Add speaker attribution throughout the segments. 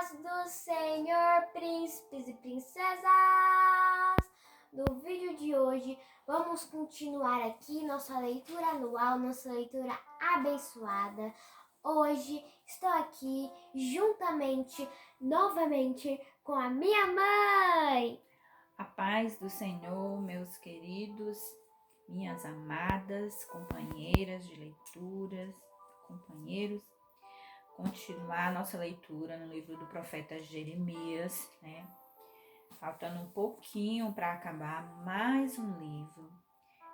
Speaker 1: paz do Senhor, príncipes e princesas! No vídeo de hoje, vamos continuar aqui nossa leitura anual, nossa leitura abençoada. Hoje estou aqui novamente com a minha mãe.
Speaker 2: A paz do Senhor, meus queridos, minhas amadas companheiras de leituras, companheiros. Continuar nossa leitura no livro do profeta Jeremias, né? Faltando um pouquinho para acabar mais um livro.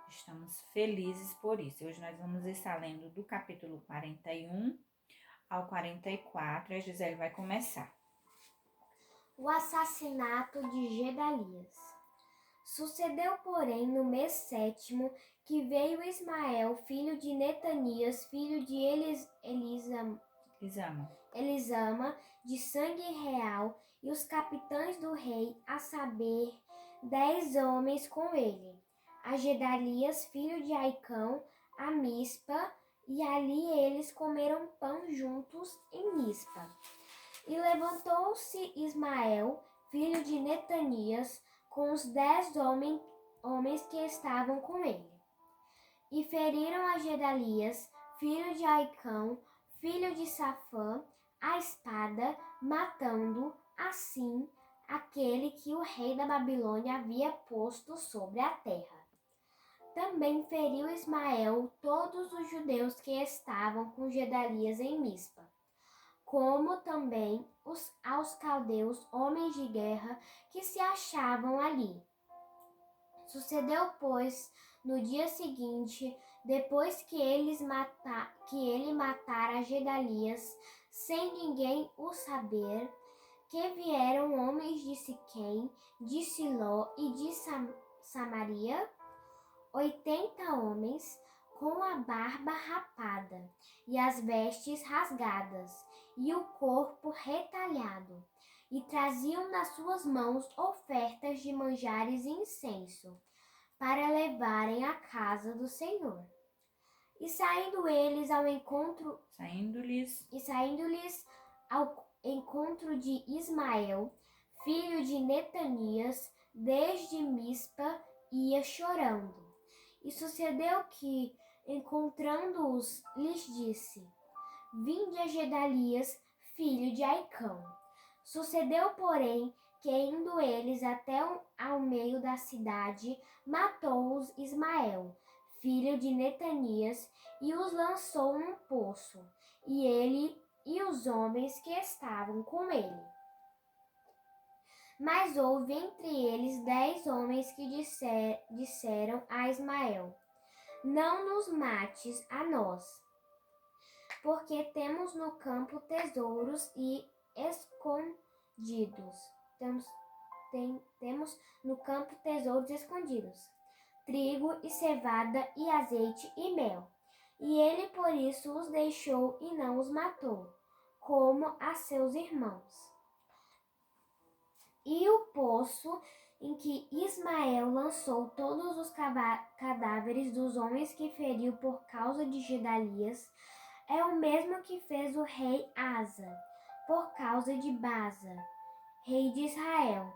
Speaker 2: Estamos felizes por isso. Hoje nós vamos estar lendo do capítulo 41 ao 44. A Gisele vai começar.
Speaker 1: O assassinato de Gedalias. Sucedeu, porém, no mês 7º, que veio Ismael, filho de Netanias, filho de Elisama, de sangue real, e os capitães do rei, a saber, 10 homens com ele, a Gedalias, filho de Aicão, a Mispa, e ali eles comeram pão juntos em Mispa. E levantou-se Ismael, filho de Netanias, com os 10 homens que estavam com ele. E feriram a Gedalias, filho de Aicão, filho de Safã, a espada, matando, assim, aquele que o rei da Babilônia havia posto sobre a terra. Também feriu Ismael todos os judeus que estavam com Gedalias em Mispa, como também aos caldeus, homens de guerra, que se achavam ali. Sucedeu, pois, no dia seguinte, depois que ele matara Gedalias, sem ninguém o saber, que vieram homens de Siquém, de Siló e de Samaria, 80 homens, com a barba rapada e as vestes rasgadas e o corpo retalhado, e traziam nas suas mãos ofertas de manjares e incenso, para levarem à casa do Senhor. E saindo-lhes ao encontro de Ismael, filho de Netanias, desde Mispa, ia chorando. E sucedeu que, encontrando-os, lhes disse: Vinde a Gedalias, filho de Aicão. Sucedeu, porém, que indo eles até ao meio da cidade, matou-os Ismael, filho de Netanias, e os lançou num poço, e ele e os homens que estavam com ele. Mas houve entre eles 10 homens que disseram a Ismael: Não nos mates a nós, porque temos no campo tesouros e escondidos. Temos no campo tesouros escondidos, trigo e cevada e azeite e mel. E ele por isso os deixou e não os matou, como a seus irmãos. E o poço em que Ismael lançou todos os cadáveres dos homens que feriu por causa de Gedalias é o mesmo que fez o rei Asa por causa de Baasa, rei de Israel.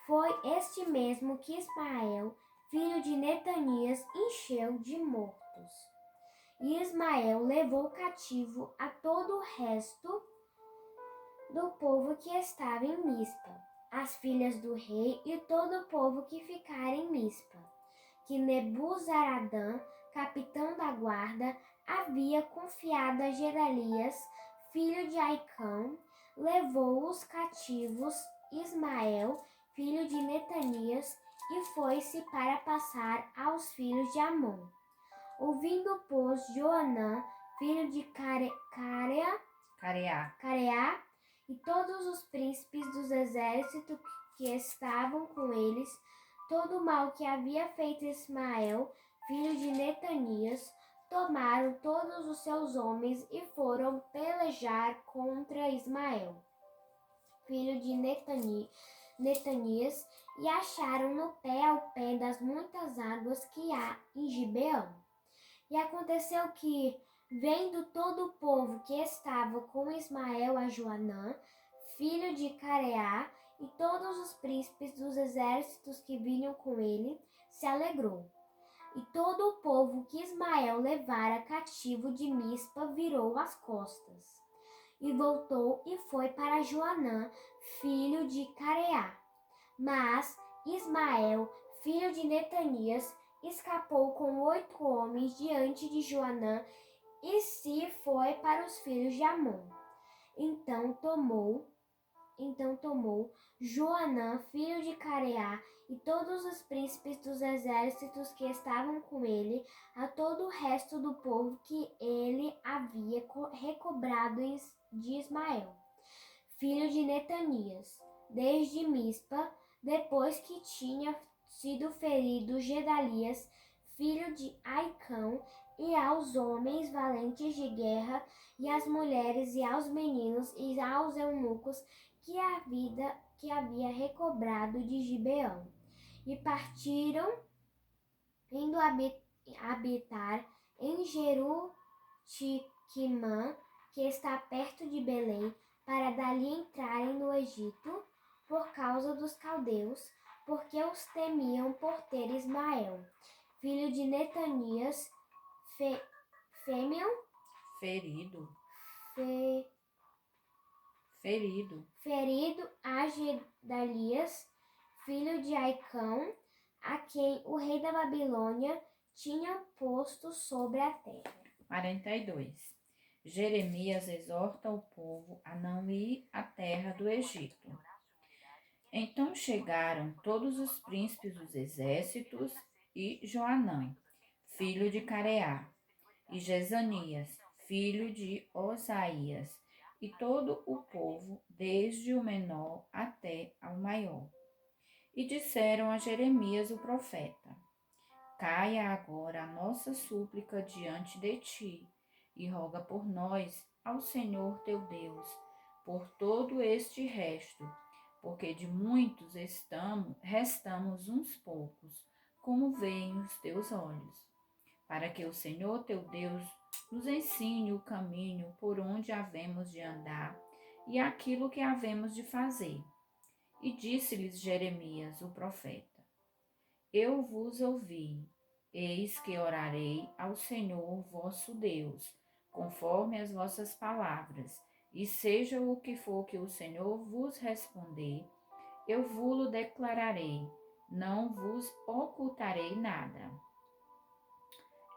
Speaker 1: Foi este mesmo que Ismael, filho de Netanias, encheu de mortos. E Ismael levou cativo a todo o resto do povo que estava em Mispa, as filhas do rei e todo o povo que ficara em Mispa, que Nebuzaradã, capitão da guarda, havia confiado a Gedalias, filho de Aicão. Levou os cativos Ismael, filho de Netanias, e foi-se para passar aos filhos de Amon. Ouvindo, pois, Joanã, filho de Careá, e todos os príncipes dos exércitos que estavam com eles, todo o mal que havia feito Ismael, filho de Netanias, tomaram todos os seus homens e foram pelejar contra Ismael, filho de Netanias, e acharam-no ao pé das muitas águas que há em Gibeão. E aconteceu que, vendo todo o povo que estava com Ismael a Joanã, filho de Careá, e todos os príncipes dos exércitos que vinham com ele, se alegrou. E todo o povo que Ismael levara cativo de Mispa virou as costas, e voltou e foi para Joanã, filho de Careá. Mas Ismael, filho de Netanias, escapou com 8 homens diante de Joanã e se foi para os filhos de Amon. Então tomou Joanã, filho de Careá, e todos os príncipes dos exércitos que estavam com ele, a todo o resto do povo que ele havia recobrado de Ismael, filho de Netanias, desde Mispa, depois que tinha sido ferido Gedalias, filho de Aicão, e aos homens valentes de guerra, e às mulheres, e aos meninos, e aos eunucos que havia recobrado de Gibeão. E partiram, indo habitar em Jerutiquimã, que está perto de Belém, para dali entrarem no Egito, por causa dos caldeus, porque os temiam por ter Ismael, filho de Netanias, ferido a Gedalias, filho de Aicão, a quem o rei da Babilônia tinha posto sobre a terra.
Speaker 2: 42. Jeremias exorta o povo a não ir à terra do Egito. Então chegaram todos os príncipes dos exércitos e Joanã, filho de Careá, e Jezanias, filho de Osaías, e todo o povo, desde o menor até ao maior. E disseram a Jeremias o profeta: Caia agora a nossa súplica diante de ti, e roga por nós ao Senhor teu Deus, por todo este resto, porque de muitos restamos uns poucos, como veem os teus olhos, para que o Senhor teu Deus nos ensine o caminho por onde havemos de andar e aquilo que havemos de fazer. E disse-lhes Jeremias, o profeta: Eu vos ouvi, eis que orarei ao Senhor vosso Deus, conforme as vossas palavras, e seja o que for que o Senhor vos responder, eu vos-lo declararei, não vos ocultarei nada.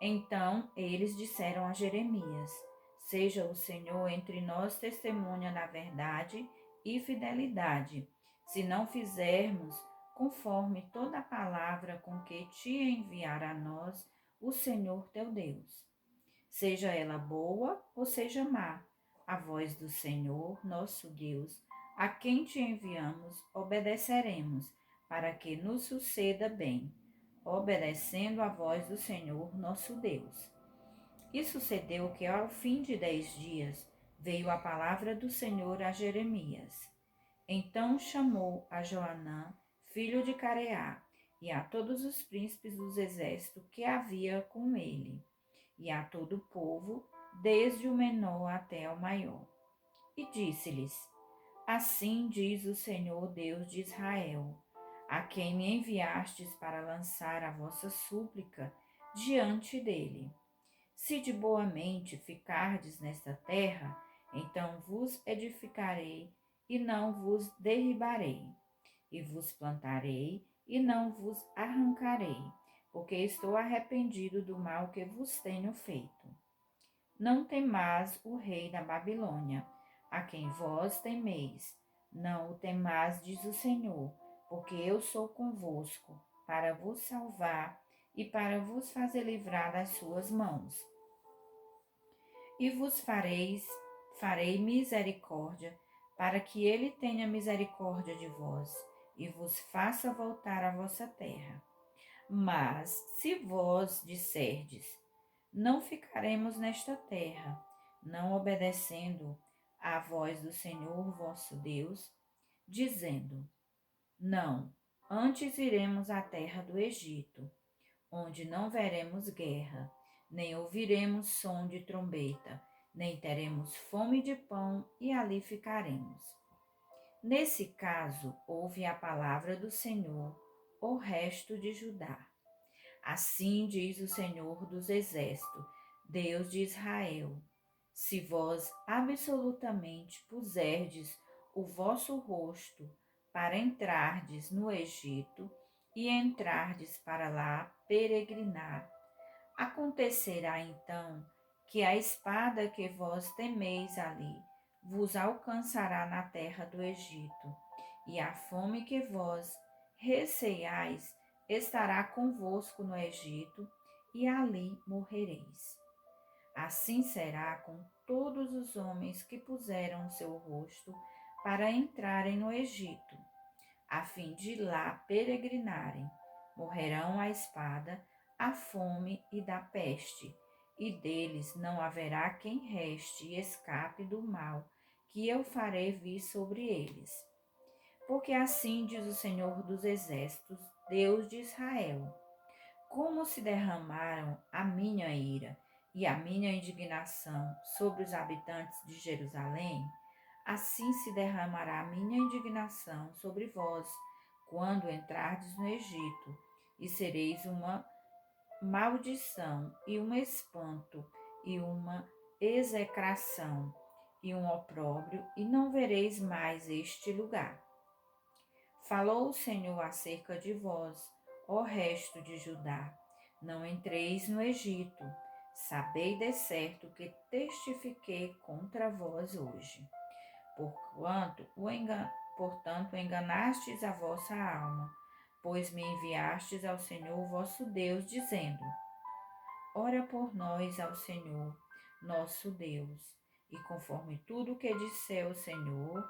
Speaker 2: Então eles disseram a Jeremias: Seja o Senhor entre nós testemunha da verdade e fidelidade, se não fizermos conforme toda a palavra com que te enviar a nós o Senhor teu Deus. Seja ela boa ou seja má, a voz do Senhor nosso Deus, a quem te enviamos, obedeceremos, para que nos suceda bem, obedecendo a voz do Senhor nosso Deus. E sucedeu que ao fim de 10 dias veio a palavra do Senhor a Jeremias. Então chamou a Joanã, filho de Careá, e a todos os príncipes dos exércitos que havia com ele, e a todo o povo, desde o menor até o maior. E disse-lhes: Assim diz o Senhor Deus de Israel, a quem me enviastes para lançar a vossa súplica diante dele. Se de boa mente ficardes nesta terra, então vos edificarei e não vos derribarei, e vos plantarei e não vos arrancarei, porque estou arrependido do mal que vos tenho feito. Não temais o rei da Babilônia, a quem vós temeis. Não o temais, diz o Senhor, porque eu sou convosco, para vos salvar e para vos fazer livrar das suas mãos. E vos farei misericórdia, para que ele tenha misericórdia de vós, e vos faça voltar à vossa terra. Mas, se vós disserdes, não ficaremos nesta terra, não obedecendo à voz do Senhor vosso Deus, dizendo: Não, antes iremos à terra do Egito, onde não veremos guerra, nem ouviremos som de trombeta, nem teremos fome de pão, e ali ficaremos. Nesse caso, ouve a palavra do Senhor, o resto de Judá. Assim diz o Senhor dos Exércitos, Deus de Israel: se vós absolutamente puserdes o vosso rosto para entrardes no Egito e entrardes para lá peregrinar, acontecerá então que a espada que vós temeis ali vos alcançará na terra do Egito, e a fome que vós receiais estará convosco no Egito, e ali morrereis. Assim será com todos os homens que puseram o seu rosto para entrarem no Egito, a fim de lá peregrinarem. Morrerão a espada, a fome e da peste, e deles não haverá quem reste e escape do mal que eu farei vir sobre eles. Porque assim diz o Senhor dos Exércitos, Deus de Israel: como se derramaram a minha ira e a minha indignação sobre os habitantes de Jerusalém, assim se derramará a minha indignação sobre vós, quando entrardes no Egito, e sereis uma maldição e um espanto e uma execração e um opróbrio, e não vereis mais este lugar. Falou o Senhor acerca de vós, ó resto de Judá: não entreis no Egito. Sabei de certo que testifiquei contra vós hoje. Portanto, enganastes a vossa alma, pois me enviastes ao Senhor vosso Deus, dizendo: ora por nós ao Senhor, nosso Deus, e conforme tudo que disser o Senhor,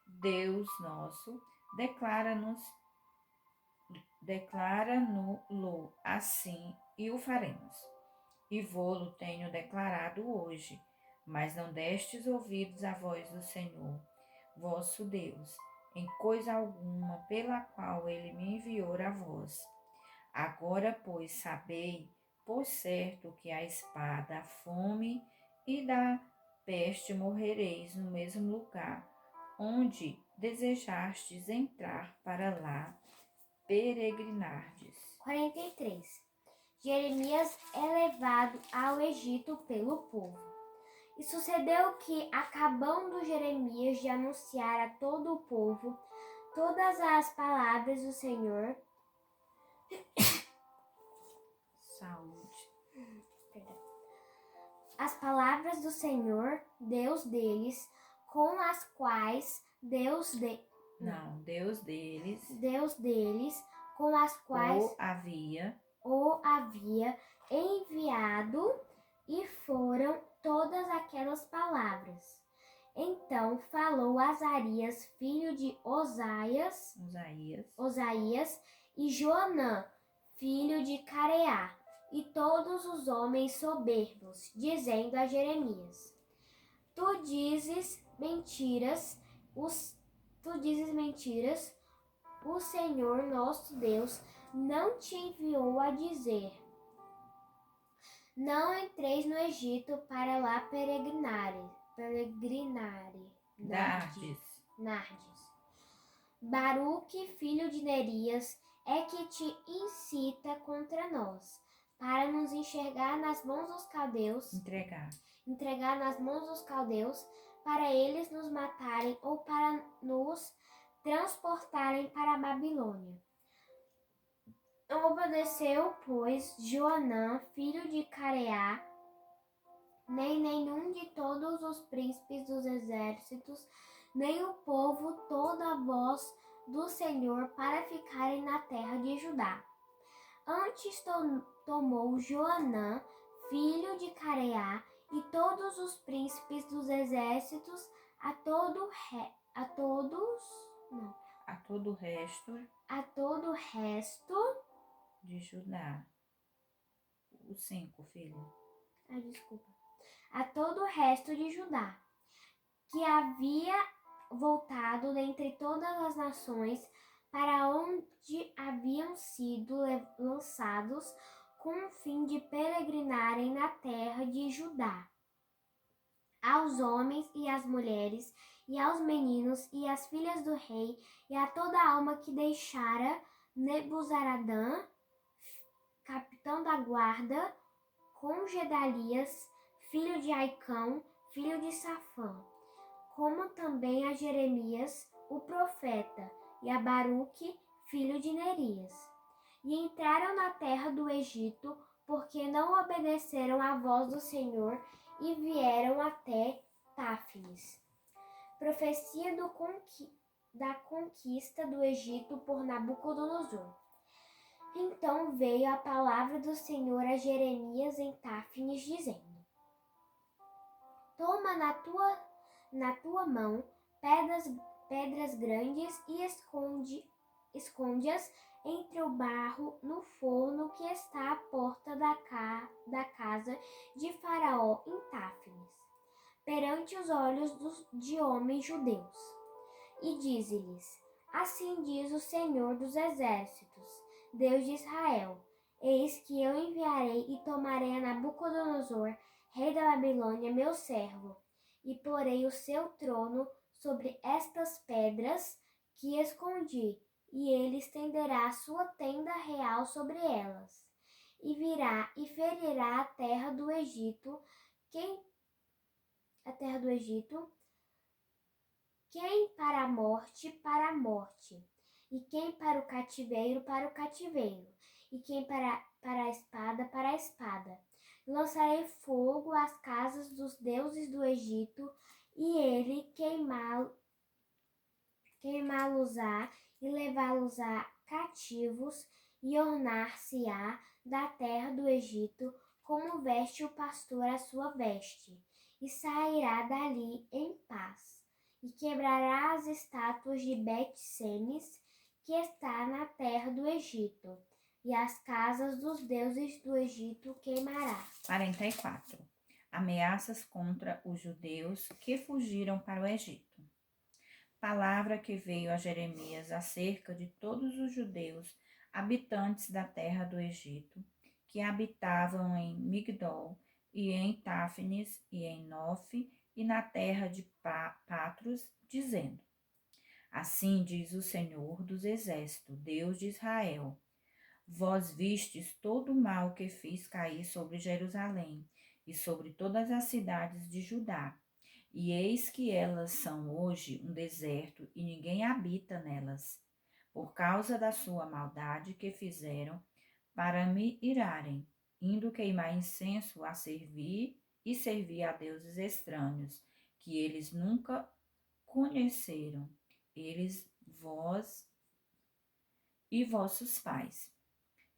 Speaker 2: Deus nosso, declara-no-lo assim, e o faremos. E vô-lo tenho declarado hoje, mas não destes ouvidos à voz do Senhor, vosso Deus, em coisa alguma pela qual ele me enviou a vós. Agora, pois, sabei, por certo, que a espada, a fome e da peste morrereis no mesmo lugar, onde desejastes entrar para lá peregrinardes.
Speaker 1: 43. Jeremias é levado ao Egito pelo povo. E sucedeu que, acabando Jeremias de anunciar a todo o povo todas as palavras do Senhor, as palavras do Senhor, Deus deles, com as quais Deus deles, com as quais o havia enviado, e foram todas aquelas palavras. Então falou Azarias, filho de Osaias, e Joanã, filho de Careá, e todos os homens soberbos, dizendo a Jeremias: Tu dizes mentiras, o Senhor nosso Deus não te enviou a dizer: não entreis no Egito para lá Nardes. Baruque, filho de Nerias, é que te incita contra nós, para nos entregar nas mãos dos caldeus, para eles nos matarem ou para nos transportarem para a Babilônia. Não obedeceu, pois, Joanã, filho de Careá, nem nenhum de todos os príncipes dos exércitos, nem o povo, toda a voz do Senhor, para ficarem na terra de Judá. Antes tomou Joanã, filho de Careá, e todos os príncipes dos exércitos, a todo o resto
Speaker 2: de Judá. O 5, filho.
Speaker 1: A todo o resto de Judá, que havia voltado dentre todas as nações para onde haviam sido lançados, com o fim de peregrinarem na terra de Judá, aos homens e às mulheres e aos meninos e às filhas do rei, e a toda a alma que deixara Nebuzaradã, capitão da guarda, com Gedalias, filho de Aicão, filho de Safã, como também a Jeremias, o profeta, e a Baruque, filho de Nerias. E entraram na terra do Egito, porque não obedeceram à voz do Senhor, e vieram até Táfnis. Profecia da conquista do Egito por Nabucodonosor. Então veio a palavra do Senhor a Jeremias em Táfnis, dizendo: Toma na tua mão pedras grandes e esconde-as entre o barro no forno que está à porta da casa de Faraó em Táfnis, perante os olhos de homens judeus. E dize-lhes: Assim diz o Senhor dos Exércitos, Deus de Israel: Eis que eu enviarei e tomarei a Nabucodonosor, rei da Babilônia, meu servo, e porei o seu trono sobre estas pedras que escondi, e ele estenderá a sua tenda real sobre elas. E virá e ferirá a terra do Egito, quem para a morte, e quem para o cativeiro, e quem para a espada. Lançarei fogo às casas dos deuses do Egito, e ele queimá-los-á e levá-los-á cativos, e ornar-se-á da terra do Egito, como veste o pastor a sua veste, e sairá dali em paz. E quebrará as estátuas de Bet-Semes, que está na terra do Egito, e as casas dos deuses do Egito queimará.
Speaker 2: 44. Ameaças contra os judeus que fugiram para o Egito. Palavra que veio a Jeremias acerca de todos os judeus habitantes da terra do Egito, que habitavam em Migdol e em Táfnis e em Nofe e na terra de Patros, dizendo: Assim diz o Senhor dos Exércitos, Deus de Israel: Vós vistes todo o mal que fiz cair sobre Jerusalém e sobre todas as cidades de Judá. E eis que elas são hoje um deserto e ninguém habita nelas, por causa da sua maldade que fizeram para me irarem, indo queimar incenso a servir e servir a deuses estranhos, que eles nunca conheceram, eles, vós e vossos pais.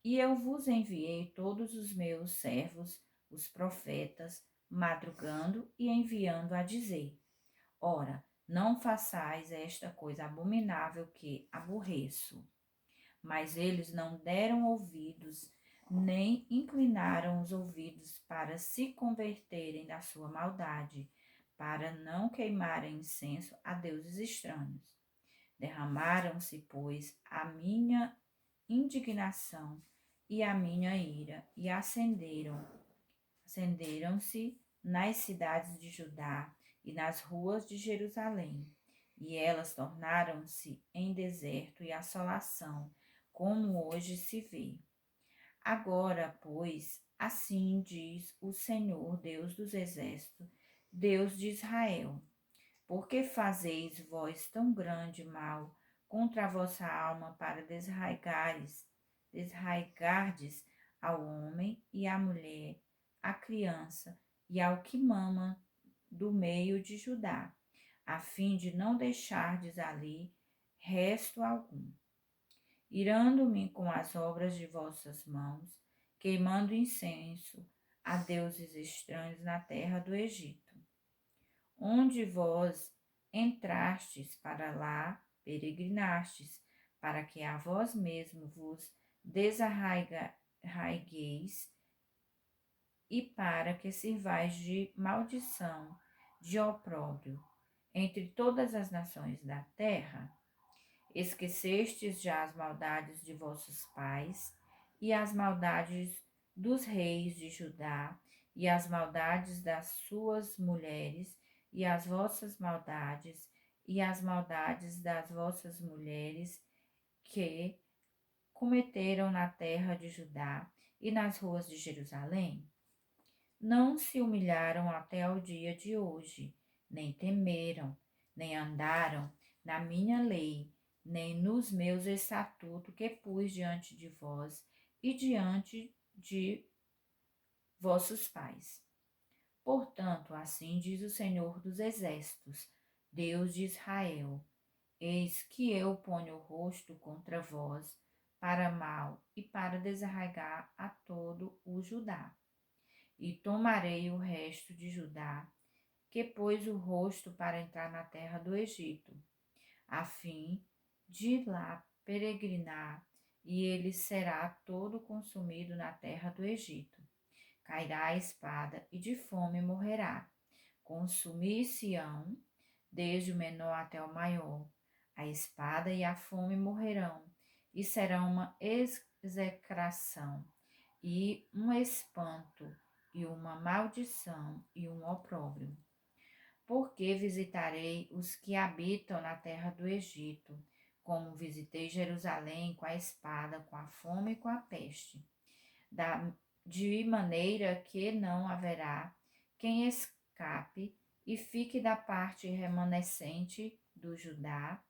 Speaker 2: E eu vos enviei todos os meus servos, os profetas, madrugando e enviando a dizer: Ora, não façais esta coisa abominável que aborreço. Mas eles não deram ouvidos, nem inclinaram os ouvidos para se converterem da sua maldade, para não queimarem incenso a deuses estranhos. Derramaram-se, pois, a minha indignação e a minha ira, e acenderam-se nas cidades de Judá e nas ruas de Jerusalém, e elas tornaram-se em deserto e assolação, como hoje se vê. Agora, pois, assim diz o Senhor, Deus dos Exércitos, Deus de Israel: por que fazeis vós tão grande mal contra a vossa alma para desraigardes ao homem e à mulher, à criança e ao que mama do meio de Judá, a fim de não deixardes ali resto algum, irando-me com as obras de vossas mãos, queimando incenso a deuses estranhos na terra do Egito, onde vós entrastes para lá, peregrinastes, para que a vós mesmo vos desarraigueis e para que sirvais de maldição, de opróbrio entre todas as nações da terra. Esquecestes já as maldades de vossos pais e as maldades dos reis de Judá e as maldades das suas mulheres e as vossas maldades e as maldades das vossas mulheres que cometeram na terra de Judá e nas ruas de Jerusalém? Não se humilharam até ao dia de hoje, nem temeram, nem andaram na minha lei, nem nos meus estatutos que pus diante de vós e diante de vossos pais. Portanto, assim diz o Senhor dos Exércitos, Deus de Israel: eis que eu ponho o rosto contra vós para mal e para desarraigar a todo o Judá. E tomarei o resto de Judá, que pôs o rosto para entrar na terra do Egito, a fim de lá peregrinar, e ele será todo consumido na terra do Egito. Cairá a espada e de fome morrerá. Consumir-se-ão, desde o menor até o maior. A espada e a fome morrerão, e serão uma execração, e um espanto, e uma maldição, e um opróbrio. Porque visitarei os que habitam na terra do Egito, como visitei Jerusalém com a espada, com a fome e com a peste, de maneira que não haverá quem escape e fique da parte remanescente do Judá,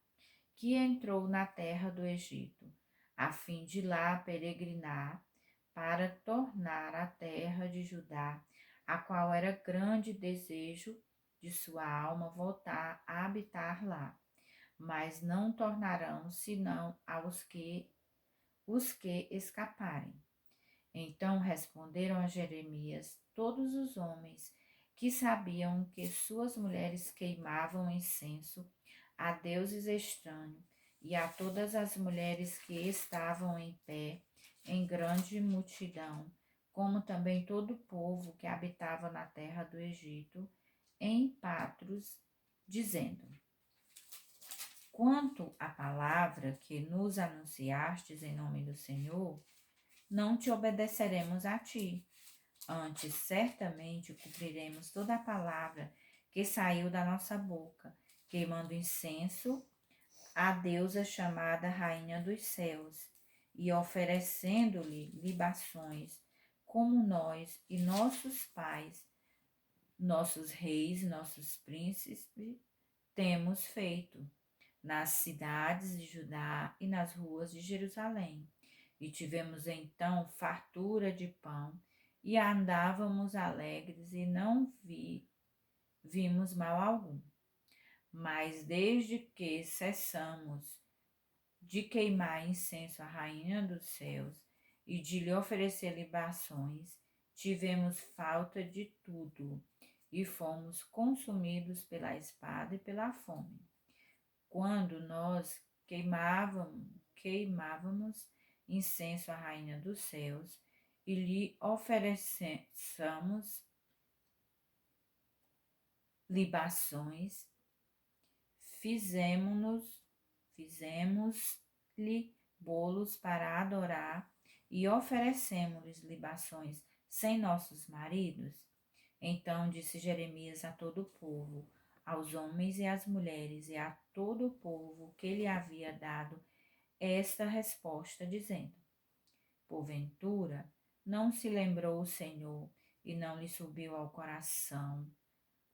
Speaker 2: que entrou na terra do Egito, a fim de lá peregrinar, para tornar a terra de Judá, a qual era grande desejo de sua alma voltar a habitar lá. Mas não tornarão senão os que escaparem. Então responderam a Jeremias todos os homens que sabiam que suas mulheres queimavam incenso a deuses estranhos, e a todas as mulheres que estavam em pé, em grande multidão, como também todo o povo que habitava na terra do Egito, em Patros, dizendo: quanto à palavra que nos anunciastes em nome do Senhor, não te obedeceremos a ti. Antes, certamente, cumpriremos toda a palavra que saiu da nossa boca, queimando incenso à deusa chamada Rainha dos Céus, e oferecendo-lhe libações, como nós e nossos pais, nossos reis, nossos príncipes, temos feito, nas cidades de Judá e nas ruas de Jerusalém. E tivemos então fartura de pão, e andávamos alegres, e não vimos mal algum. Mas desde que cessamos de queimar incenso à Rainha dos Céus e de lhe oferecer libações, tivemos falta de tudo, e fomos consumidos pela espada e pela fome. Quando nós queimávamos incenso à Rainha dos Céus e lhe ofereçamos libações, fizemos-lhe bolos para adorar e oferecemos-lhes libações sem nossos maridos. Então disse Jeremias a todo o povo, aos homens e às mulheres e a todo o povo que lhe havia dado esta resposta, dizendo: porventura, não se lembrou o Senhor e não lhe subiu ao coração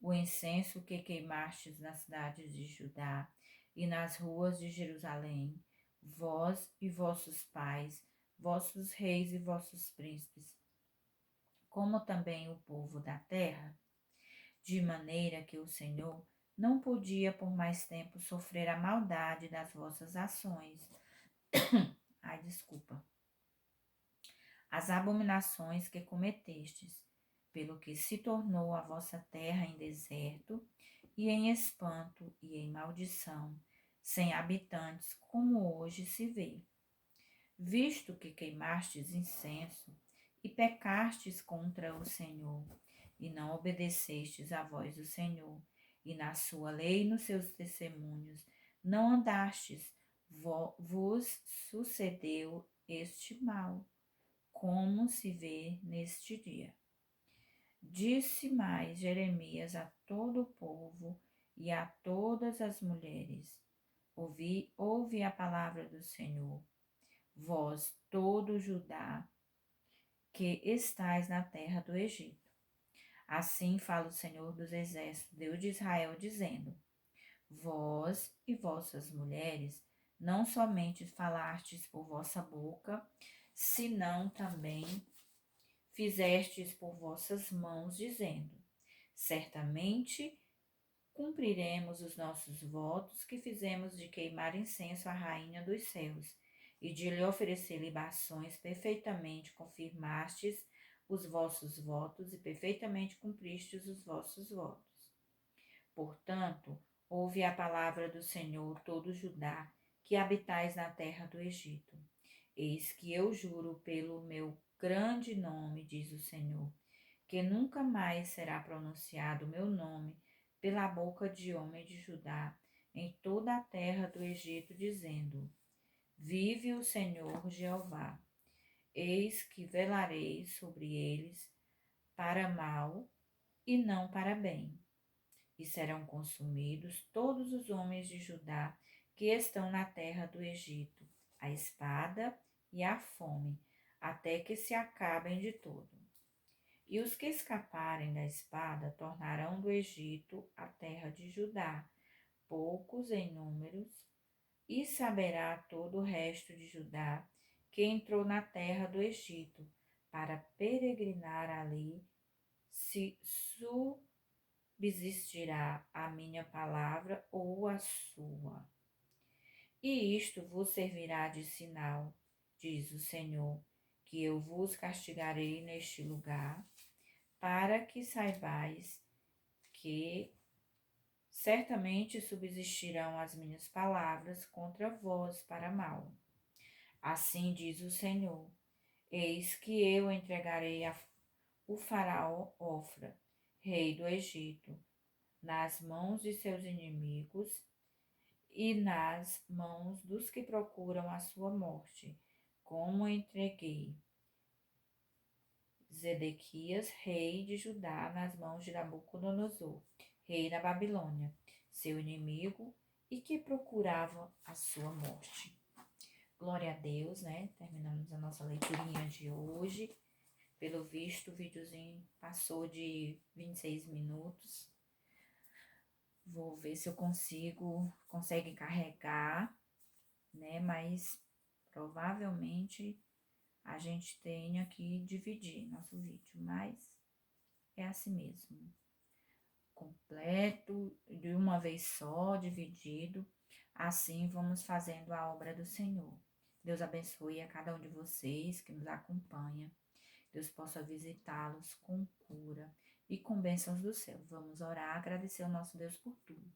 Speaker 2: o incenso que queimastes nas cidades de Judá e nas ruas de Jerusalém, vós e vossos pais, vossos reis e vossos príncipes, como também o povo da terra? De maneira que o Senhor não podia por mais tempo sofrer a maldade das vossas ações. Ai, desculpa. As abominações que cometestes, pelo que se tornou a vossa terra em deserto, e em espanto e em maldição, sem habitantes, como hoje se vê. Visto que queimastes incenso e pecastes contra o Senhor, e não obedecestes à voz do Senhor, e na sua lei e nos seus testemunhos não andastes, vos sucedeu este mal, como se vê neste dia. Disse mais Jeremias a todo o povo e a todas as mulheres: ouve a palavra do Senhor, vós, todo Judá, que estais na terra do Egito. Assim fala o Senhor dos Exércitos, Deus de Israel, dizendo: vós e vossas mulheres não somente falastes por vossa boca, senão também fizestes por vossas mãos, dizendo: certamente cumpriremos os nossos votos que fizemos de queimar incenso à rainha dos céus e de lhe oferecer libações. Perfeitamente confirmastes os vossos votos e perfeitamente cumpristes os vossos votos. Portanto, ouve a palavra do Senhor, todo Judá, que habitais na terra do Egito. Eis que eu juro pelo meu grande nome, diz o Senhor, que nunca mais será pronunciado o meu nome pela boca de homem de Judá em toda a terra do Egito, dizendo: vive o Senhor Jeová. Eis que velarei sobre eles para mal e não para bem. E serão consumidos todos os homens de Judá que estão na terra do Egito, a espada e a fome, até que se acabem de todo. E os que escaparem da espada tornarão do Egito a terra de Judá, poucos em números, e saberá todo o resto de Judá que entrou na terra do Egito para peregrinar ali, se subsistirá a minha palavra ou a sua. E isto vos servirá de sinal, diz o Senhor, que eu vos castigarei neste lugar, para que saibais que certamente subsistirão as minhas palavras contra vós para mal. Assim diz o Senhor: eis que eu entregarei o faraó Ofra, rei do Egito, nas mãos de seus inimigos e nas mãos dos que procuram a sua morte, como entreguei Zedequias, rei de Judá, nas mãos de Nabucodonosor, rei da Babilônia, seu inimigo, e que procurava a sua morte. Glória a Deus, né? Terminamos a nossa leiturinha de hoje. Pelo visto, o videozinho passou de 26 minutos. Vou ver se eu consegue carregar, né? Mas provavelmente a gente tenha que dividir nosso vídeo, mas é assim mesmo. Completo, de uma vez só, dividido. Assim vamos fazendo a obra do Senhor. Deus abençoe a cada um de vocês que nos acompanha. Deus possa visitá-los com cura e com bênçãos do céu. Vamos orar, agradecer ao nosso Deus por tudo.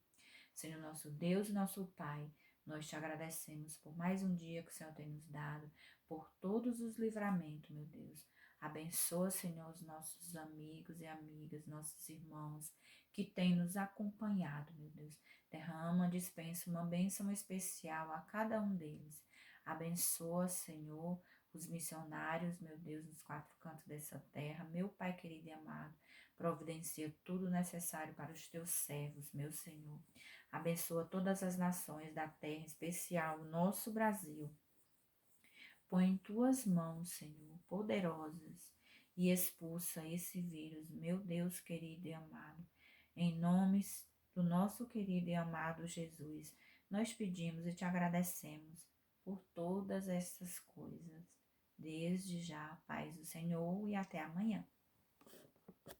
Speaker 2: Senhor, nosso Deus e nosso Pai, nós te agradecemos por mais um dia que o Senhor tem nos dado, por todos os livramentos, meu Deus. Abençoa, Senhor, os nossos amigos e amigas, nossos irmãos que têm nos acompanhado, meu Deus. Derrama, dispensa uma bênção especial a cada um deles. Abençoa, Senhor, os missionários, meu Deus, nos quatro cantos dessa terra. Meu Pai querido e amado, providencia tudo necessário para os teus servos, meu Senhor. Abençoa todas as nações da terra, em especial o nosso Brasil. Põe em tuas mãos, Senhor, poderosas, e expulsa esse vírus, meu Deus querido e amado. Em nome do nosso querido e amado Jesus, nós pedimos e te agradecemos por todas essas coisas. Desde já, paz do Senhor, e até amanhã.